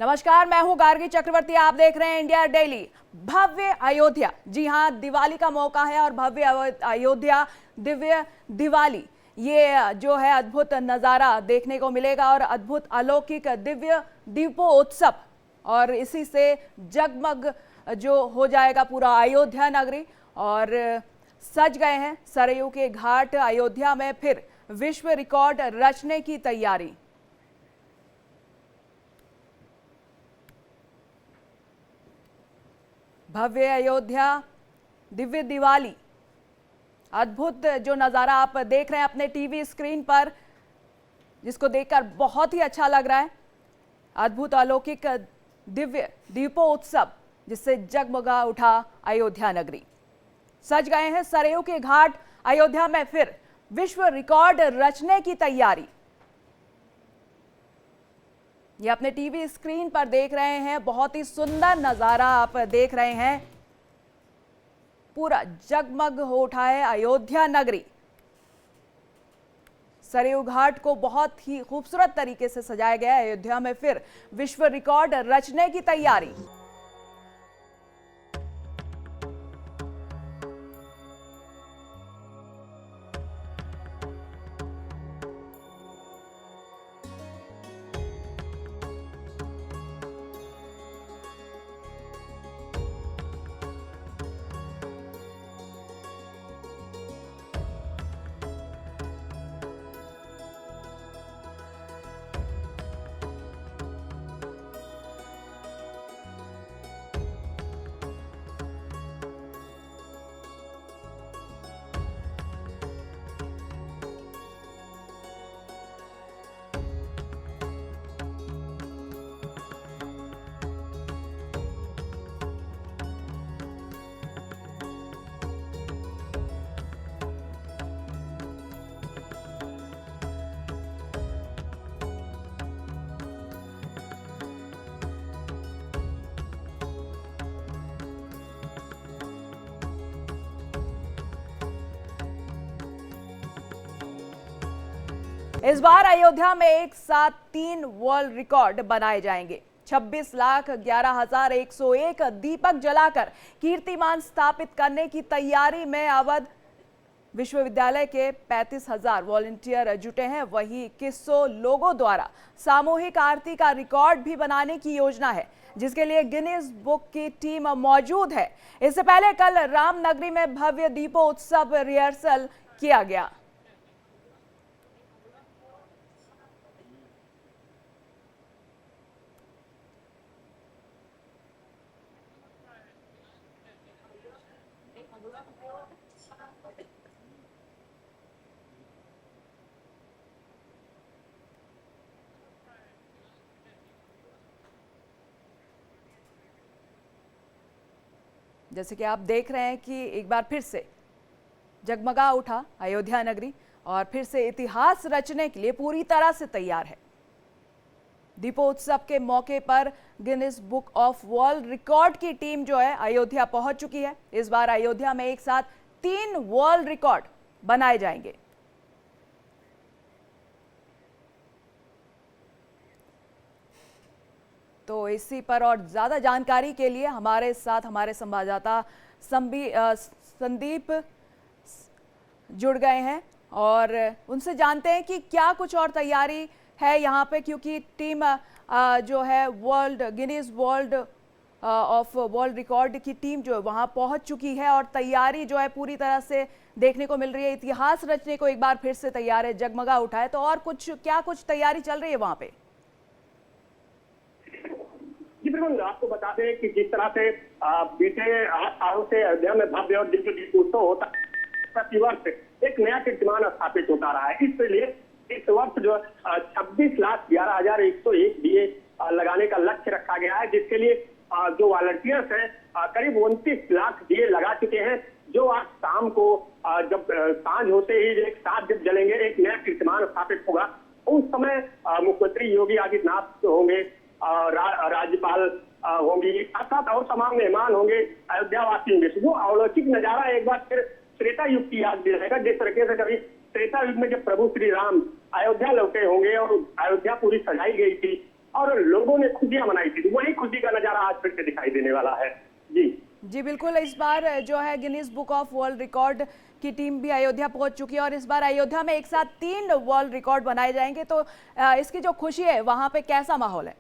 नमस्कार, मैं हूं गार्गी चक्रवर्ती। आप देख रहे हैं इंडिया डेली। भव्य अयोध्या, जी हां, दिवाली का मौका है और भव्य अयोध्या दिव्य दिवाली, ये जो है अद्भुत नज़ारा देखने को मिलेगा और अद्भुत अलौकिक दिव्य दीपोत्सव, और इसी से जगमग जो हो जाएगा पूरा अयोध्या नगरी। और सज गए हैं सरयू के घाट। अयोध्या में फिर विश्व रिकॉर्ड रचने की तैयारी। भव्य अयोध्या दिव्य दिवाली, अद्भुत जो नज़ारा आप देख रहे हैं अपने टीवी स्क्रीन पर, जिसको देखकर बहुत ही अच्छा लग रहा है। अद्भुत अलौकिक दिव्य दीपोत्सव जिससे जगमगा उठा अयोध्या नगरी। सज गए हैं सरयू के घाट। अयोध्या में फिर विश्व रिकॉर्ड रचने की तैयारी। ये अपने टीवी स्क्रीन पर देख रहे हैं, बहुत ही सुंदर नज़ारा आप देख रहे हैं। पूरा जगमग हो उठा है अयोध्या नगरी। सरयू घाट को बहुत ही खूबसूरत तरीके से सजाया गया है। अयोध्या में फिर विश्व रिकॉर्ड रचने की तैयारी। इस बार अयोध्या में एक साथ 3 वर्ल्ड रिकॉर्ड बनाए जाएंगे। 26,11,101 दीपक जलाकर कीर्तिमान स्थापित करने की तैयारी में अवध विश्वविद्यालय के 35,000 वॉलंटियर जुटे हैं। वहीं 2100 लोगों द्वारा सामूहिक आरती का रिकॉर्ड भी बनाने की योजना है, जिसके लिए गिनीज बुक की टीम मौजूद है। इससे पहले कल रामनगरी में भव्य दीपोत्सव रिहर्सल किया गया। जैसे कि आप देख रहे हैं कि एक बार फिर से जगमगा उठा अयोध्या नगरी और फिर से इतिहास रचने के लिए पूरी तरह से तैयार है। दीपोत्सव के मौके पर Guinness book of world record की टीम जो है अयोध्या पहुंच चुकी है। इस बार अयोध्या में एक साथ 3 वर्ल्ड रिकॉर्ड बनाए जाएंगे। तो इसी पर और ज्यादा जानकारी के लिए हमारे साथ हमारे संवाददाता संदीप जुड़ गए हैं और उनसे जानते हैं कि क्या कुछ और तैयारी है यहाँ पे, क्योंकि टीम जो है Guinness world of world record की टीम जो है वहाँ पहुँच चुकी है और तैयारी जो है पूरी तरह से देखने को मिल रही है। इतिहास रचने को एक बार फिर से तैयार है, जगमगा उठा है। तो और क्या कुछ तैयारी चल रही है वहाँ पे? बिल्कुल, आपको बता दें कि जिस तरह से बीते 8 सालों से अयोध्या में भव्य और दिव्य दीपोत्सव होता है, प्रतिवर्ष एक नया कीर्तिमान स्थापित होता रहा है। इसलिए इस वर्ष जो 26,11,101 दिए लगाने का लक्ष्य रखा गया है, जिसके लिए जो वॉलंटियर्स हैं करीब 29 लाख दिए लगा चुके हैं, जो आज शाम को जब सांझ होते ही एक साथ जब जलेंगे, एक नया कीर्तिमान स्थापित होगा। उस समय मुख्यमंत्री योगी आदित्यनाथ होंगे, राज्यपाल होंगी, साथ और तमाम मेहमान होंगे, अयोध्या वासी होंगे। वो अलौकिक नजारा एक बार फिर त्रेता युग की याद दिलाएगा, जिस तरीके से कभी त्रेता युग में जब प्रभु श्री राम अयोध्या लौटे होंगे और अयोध्या पूरी सजाई गई थी, और लोगों ने खुशियां मनाई थी। तो वही खुशी का नजारा आज फिर से दिखाई देने वाला है। जी जी बिल्कुल, इस बार जो है Guinness book of world record की टीम भी अयोध्या पहुंच चुकी है और इस बार अयोध्या में एक साथ 3 वर्ल्ड रिकॉर्ड बनाए जाएंगे, तो इसकी जो खुशी है वहां पे कैसा माहौल है?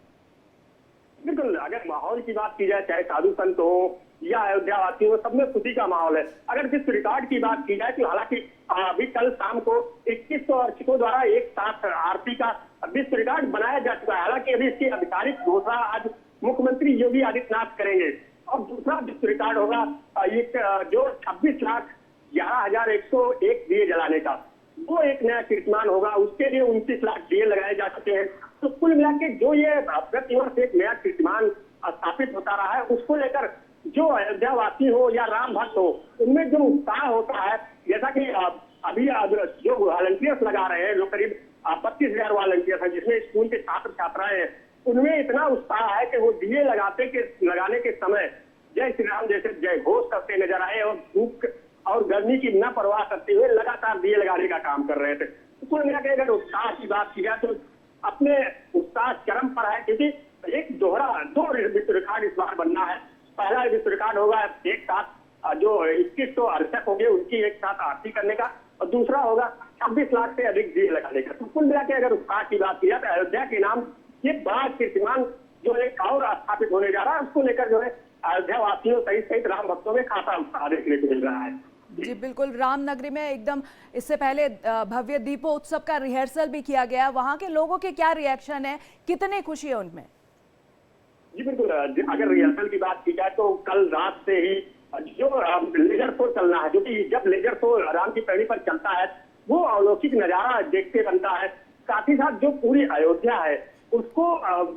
बिल्कुल, अगर माहौल की बात की जाए, चाहे साधु संत हो या अयोध्या वासी हो, सब में खुशी का माहौल है। अगर विश्व रिकॉर्ड की बात की जाए तो हालांकि अभी कल शाम को 2100 अर्चकों द्वारा एक साथ आरती का विश्व रिकॉर्ड बनाया जा चुका है। हालांकि अभी इसकी आधिकारिक घोषणा आज मुख्यमंत्री योगी आदित्यनाथ करेंगे। और दूसरा विश्व रिकॉर्ड होगा एक जो 26,11,101 दिए जलाने का, वो एक नया कीर्तिमान होगा। उसके लिए 29 लाख दिए लगाए जा चुके हैं। तो कुल मिला के जो ये प्रतिवर्ष एक नया कीर्तिमान स्थापित होता रहा है, उसको लेकर जो अयोध्या वासी हो या राम भक्त हो, उनमें जो उत्साह होता है, जैसा कि अभी जो वॉलंटियर्स लगा रहे हैं, जो करीब 25,000 वॉलंटियर्स हैं, जिसमें स्कूल के छात्र छात्राएं हैं, उनमें इतना उत्साह है कि वो दिए लगाने के समय जय श्री राम जैसे जय घोष करते नजर आए और धूप और गर्मी की न परवाह करते हुए लगातार दिए लगाने का काम कर रहे थे। तो कुल मिला के अगर उत्साह की बात की जाए तो अपने उत्साह चरम पर है, क्योंकि एक दो विश्व रिकॉर्ड इस बार बनना है। पहला विश्व रिकॉर्ड होगा एक साथ जो 2100 अर्चक होंगे उनकी एक साथ आरती करने का, और दूसरा होगा 26 लाख से अधिक दिए लगाने का। तो कुल मिला के अगर उत्साह की बात की जाए तो अयोध्या के नाम ये बड़ा कीर्तिमान जो एक और स्थापित होने जा रहा है, उसको लेकर जो है अयोध्या वासियों सहित राम भक्तों में खासा उत्साह देखने को मिल रहा है। जी बिल्कुल, रामनगरी में एकदम इससे पहले भव्य दीपोत्सव का रिहर्सल भी किया गया। वहां के लोगों के क्या रिएक्शन है, कितनी खुशी है उनमें? जी बिल्कुल, अगर रिहर्सल की बात की जाए तो कल रात से ही जो लेजर शो चलना है, जो कि जब लेजर शो राम की पैड़ी पर चलता है वो अलौकिक नजारा देखते बनता है। साथ ही साथ जो पूरी अयोध्या है उसको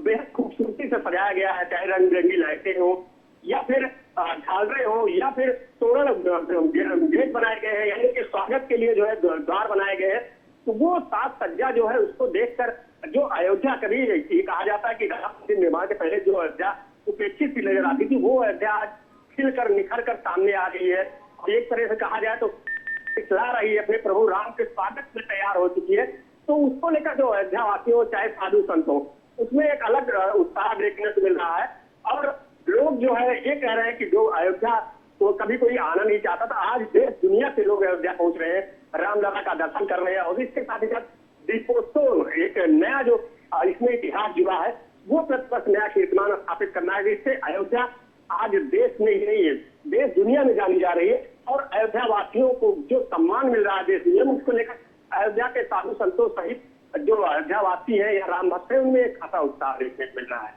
बेहद खूबसूरती से सजाया गया है, चाहे रंग बिरंगी लाइटें हो या फिर झालरें हो या फिर तोरण गेट बनाए गए हैं, यानी कि स्वागत के लिए जो है द्वार बनाए गए हैं। तो वो साज सज्जा जो है उसको देखकर जो अयोध्या, कभी ये कहा जाता है कि राम मंदिर निर्माण के पहले जो अयोध्या उपेक्षित सी नजर आती थी, वो अयोध्या आज खिलकर निखर कर सामने आ गई है और एक तरह से कहा जाए तो खिला रही है, अपने प्रभु राम के स्वागत में तैयार हो चुकी है। तो उसको लेकर जो अयोध्या वासी हो चाहे साधु संत हो, उसमें एक अलग उत्साह देखने को मिल रहा है। और लोग जो है ये कह रहे हैं कि जो अयोध्या तो कभी कोई आना नहीं चाहता था, आज देश दुनिया से लोग अयोध्या पहुंच रहे हैं, रामलला का दर्शन कर रहे हैं। और इसके साथ ही साथ दीपोत्सव एक नया जो इसमें इतिहास जुड़ा है, वो प्रतिवर्ष नया कीर्तिमान स्थापित करना है, जिससे अयोध्या आज देश में ही नहीं है, देश दुनिया में जानी जा रही है। और अयोध्या वासियों को जो सम्मान मिल रहा है देश दुनिया में, उसको लेकर अयोध्या के साधु संतों सहित जो अयोध्या वासी है या राम भक्त है, उनमें एक खासा उत्साह देखने को मिल रहा है।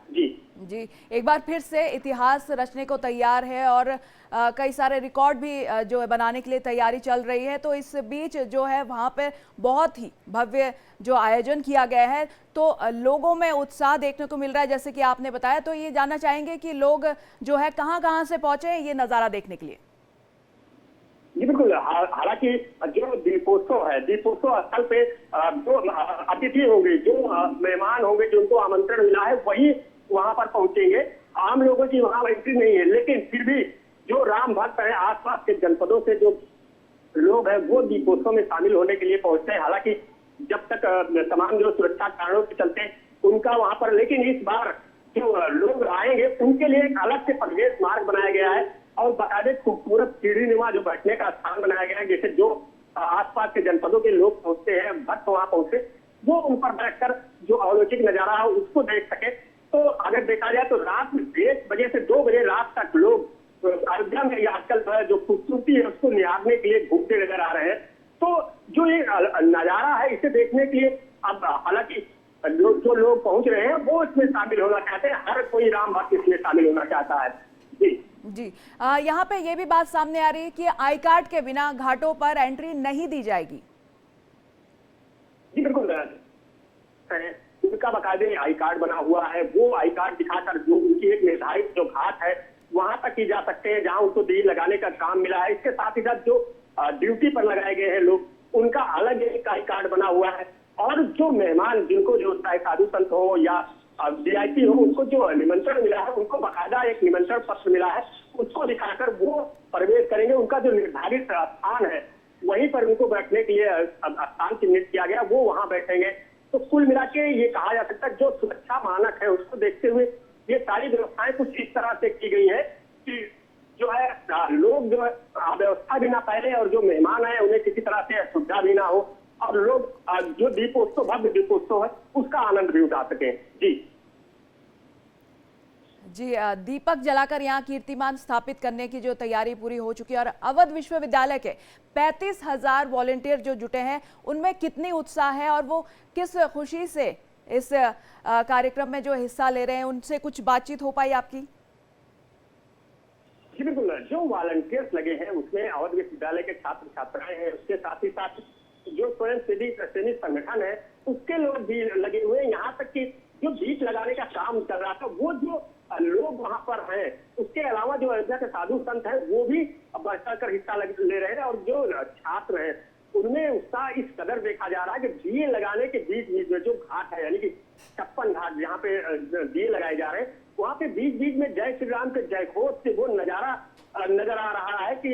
जी एक बार फिर से इतिहास रचने को तैयार है और कई सारे रिकॉर्ड भी जो है बनाने के लिए तैयारी चल रही है। तो इस बीच जो है वहाँ पे बहुत ही भव्य जो आयोजन किया गया है, तो लोगों में उत्साह देखने को मिल रहा है जैसे कि आपने बताया। तो ये जानना चाहेंगे कि लोग जो है कहाँ से पहुंचे ये नज़ारा देखने के लिए? जी बिल्कुल, हालांकि जो दीपोत्सव है, दीपोत्सव स्थल पे जो अतिथि होंगे, जो मेहमान होंगे, जिनको आमंत्रण मिला है, वही वहां पर पहुंचेंगे। आम लोगों की वहां एंट्री नहीं है, लेकिन फिर भी जो राम भक्त है आसपास के जनपदों से जो लोग हैं वो दीपोत्सव में शामिल होने के लिए पहुंचते हैं। हालांकि जब तक तमाम जो सुरक्षा कारणों के चलते उनका वहां पर, लेकिन इस बार जो लोग आएंगे उनके लिए एक अलग से प्रवेश मार्ग बनाया गया है और बाकायदे खूबसूरत सीढ़ीनुमा जो बैठने का स्थान बनाया गया है, जैसे जो आसपास के जनपदों के लोग पहुंचते हैं, भक्त वहां पहुंचे, वो उन पर बैठकर जो अलौकिक नजारा है उसको देख सके। तो अगर देखा जाए तो रात 1 बजे से 2 बजे रात तक लोग अयोध्या में आजकल जो खूबसूरती है उसको निहारने के लिए घूमते नजर आ रहे हैं। तो जो ये नजारा है इसे देखने के लिए अब हालांकि जो लोग पहुंच रहे हैं वो इसमें शामिल होना चाहते हैं, हर कोई राम भक्त इसमें शामिल होना चाहता है। जी यहाँ पे ये भी बात सामने आ रही है कि आई कार्ड के बिना घाटों पर एंट्री नहीं दी जाएगी। जी बिल्कुल, उनका बाकायदे आई कार्ड बना हुआ है, वो आई कार्ड दिखाकर जो उनकी एक निर्धारित जो घाट है वहां तक ही जा सकते हैं जहां उनको दिए लगाने का काम मिला है। इसके साथ ही साथ जो ड्यूटी पर लगाए गए हैं लोग, उनका अलग एक आई कार्ड बना हुआ है। और जो मेहमान जिनको जो चाहे साधु संत हो या वीआईपी हो, उनको जो निमंत्रण मिला है, उनको बाकायदा एक निमंत्रण पत्र मिला है, उसको दिखाकर वो प्रवेश करेंगे। उनका जो निर्धारित स्थान है वहीं पर उनको बैठने के लिए स्थान चिन्हित किया गया, वो वहां बैठेंगे। तो कुल मिला के ये कहा जा सकता है जो सुरक्षा मानक है उसको देखते हुए ये सारी व्यवस्थाएं कुछ इस तरह से की गई है कि जो है लोग जो है व्यवस्था भी ना पहले और जो मेहमान आए उन्हें किसी तरह से असुविधा भी ना हो और लोग जो दीपोत्सव भव्य दीपोत्सव है उसका आनंद भी उठा सकें। जी जी, दीपक जलाकर यहाँ कीर्तिमान स्थापित करने की जो तैयारी पूरी हो चुकी है और अवध विश्वविद्यालय के 35,000 वॉलेंटियर जो जुटे हैं उनमें कितनी उत्साह है और वो किस खुशी से इस कार्यक्रम में जो हिस्सा ले रहे हैं, उनसे कुछ बातचीत हो पाई आपकी? जी बिल्कुल, जो वॉलंटियर्स लगे हैं उसमें अवध विश्वविद्यालय के छात्र छात्राएं हैं, उसके साथ ही साथ जो स्वयं सेवी संगठन है उसके लोग भी लगे हुए हैं। यहाँ तक कि जो दीप लगाने का काम चल रहा था वो जो लोग वहां पर हैं, उसके अलावा जो अयोध्या के साधु संत हैं वो भी बढ़ कर हिस्सा ले रहे हैं और जो छात्र हैं उनमें उत्साह इस कदर देखा जा रहा है कि दिए लगाने के बीच बीच में जो घाट है यानी कि 56 घाट जहाँ पे दिए लगाए जा रहे हैं वहाँ पे बीच बीच में जय श्री राम के जयघोष से वो नजारा नजर आ रहा है कि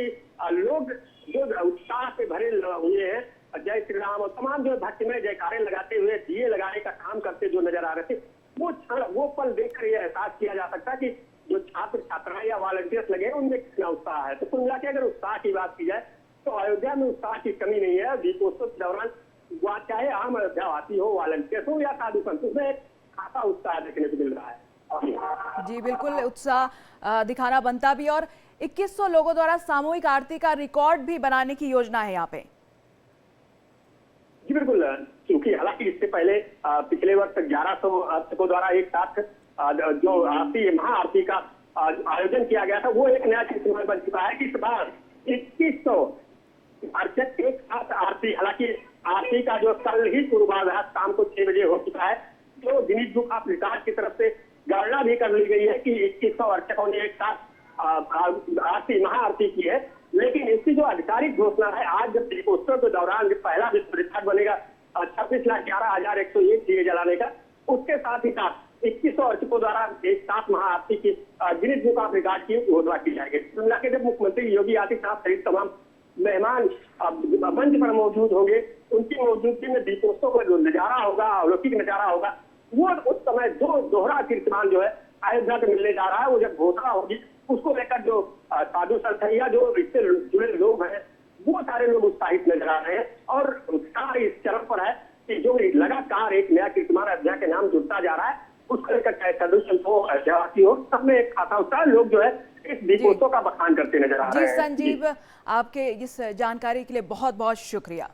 लोग जो उत्साह से भरे हुए हैं जय श्री राम और तमाम जो भक्तिमय जयकारे लगाते हुए दिए लगाने का काम करते जो नजर आ रहे थे वो पल देखकर ये एहसास किया जा सकता है कि जो छात्र छात्राएं या वॉलंटियर्स लगे हैं उनमें कितना उत्साह है। तो कुल मिला के अगर उत्साह की बात की जाए तो अयोध्या में उत्साह की कमी नहीं है। दीपोत्सव के दौरान वहाँ चाहे आम अयोध्यावासी हो, वॉलंटियर्स हो या साधु संत, उसमें एक खासा उत्साह देखने को मिल रहा है। जी बिल्कुल, उत्साह दिखाना बनता भी और 2100 लोगों द्वारा सामूहिक आरती का रिकॉर्ड भी बनाने की योजना है यहाँ पे। जी बिल्कुल, क्योंकि हालांकि इससे पहले पिछले वर्ष 1100 अर्चकों द्वारा एक साथ जो आरती महाआरती का आयोजन किया गया था वो एक नया कीर्तिमान बन चुका है कि इस बार 2100 अर्चक एक साथ आरती, हालांकि आरती का जो कल ही पूर्वाभास शाम को 6 बजे हो चुका है, जो गिनीज बुक ऑफ रिकॉर्ड की तरफ से गणना भी कर ली गई है कि 2100 अर्चकों ने एक साथ आरती महाआरती की है। लेकिन इसकी जो आधिकारिक घोषणा है आज जब दीपोत्सव के दौरान जो पहला विश्व रिकॉर्ड बनेगा 26,11,101 दिए जलाने का, उसके साथ ही साथ 2100 अर्चकों द्वारा एक साथ महाआरती की गिनीज बुक ऑफ रिकॉर्ड की घोषणा की जाएगी। शिमला के जब मुख्यमंत्री योगी आदित्यनाथ सहित तमाम मेहमान मंच पर मौजूद होंगे, उनकी मौजूदगी में दीपोत्सव का जो नजारा होगा, अलौकिक नजारा होगा, वो उस समय जो दोहरा कीर्तिमान जो है अयोध्या को मिलने जा रहा है, वो जब घोषणा होगी उसको लेकर जो साधु संत या जो इससे जुड़े लोग हैं वो सारे लोग उत्साहित नजर आ रहे हैं और उत्साह इस चरण पर है कि जो लगातार एक नया कीर्तिमान अयोध्या के नाम जुड़ता जा रहा है उसको लेकर चाहे साधु संत हो, अयोध्यावासी हो, सब में एक खाता उत्साह, लोग जो है इस दीपोत्सव का बखान करते नजर आ रहे हैं। जी संजीव, आपके इस जानकारी के लिए बहुत बहुत शुक्रिया।